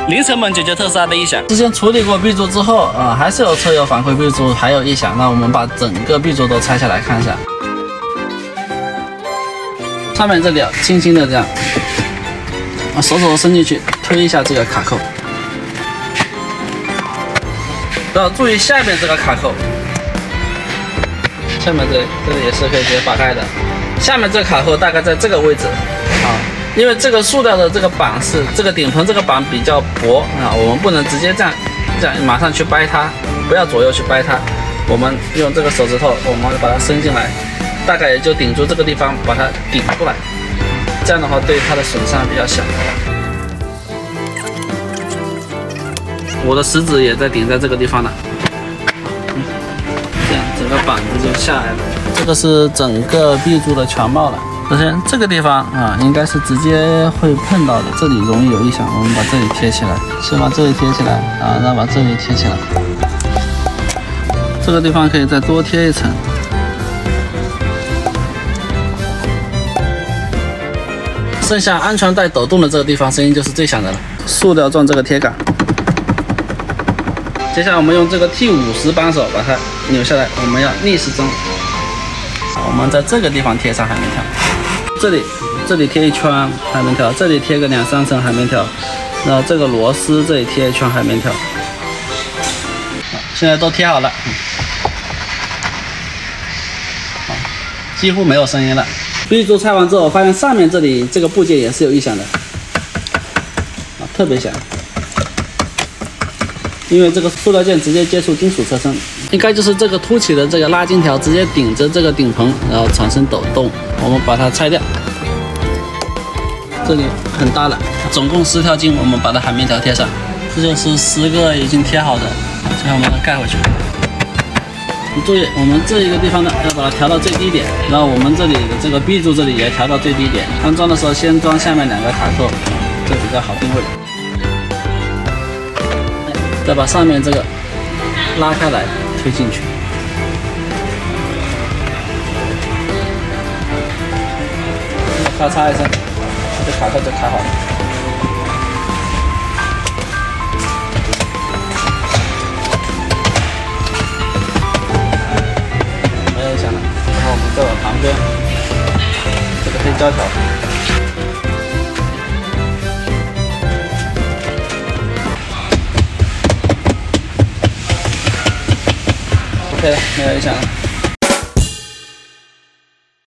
零成本解决特斯拉的异响。之前处理过 B 柱之后，还是有车友反馈 B 柱还有异响，那我们把整个 B 柱都拆下来看一下。上面这里轻轻的这样，手伸进去，推一下这个卡扣。要注意下面这个卡扣，下面这里也是可以直接拔开的。下面这个卡扣大概在这个位置啊，因为这个塑料的这个板是这个顶棚这个板比较薄啊，我们不能直接这样马上去掰它，不要左右去掰它，我们用这个手指头，我们把它伸进来，大概也就顶住这个地方，把它顶出来，这样的话对它的损伤比较小。我的食指也在顶在这个地方了，这样整个板子就下来了。这个是整个 B 柱的全貌了。首先这个地方啊，应该是直接会碰到的，这里容易有异响，我们把这里贴起来，先把这里贴起来啊，再把这里贴起来。这个地方可以再多贴一层。剩下安全带抖动的这个地方，声音就是最响的了。塑料状这个贴杆。接下来我们用这个 T50扳手把它扭下来，我们要逆时针。我们在这个地方贴上海绵条，这里贴一圈海绵条，这里贴个2、3层海绵条，然后这个螺丝这里贴一圈海绵条。现在都贴好了，几乎没有声音了。B 柱拆完之后，我发现上面这里这个部件也是有异响的，特别响。因为这个塑料件直接接触金属车身，应该就是这个凸起的这个拉筋条直接顶着这个顶棚，然后产生抖动。我们把它拆掉，这里很大了，总共10条筋，我们把它海绵条贴上。这就是10个已经贴好的，最后我们把它盖回去。注意，我们这一个地方呢，要把它调到最低点，然后我们这里的这个 B 柱这里也调到最低点。安装的时候先装下面2个卡扣，这比较好定位。再把上面这个拉开来推进去，咔嚓一声，这卡扣就开好了。没有响了，然后我们再往旁边这个黑胶条。OK 了，没有影响了。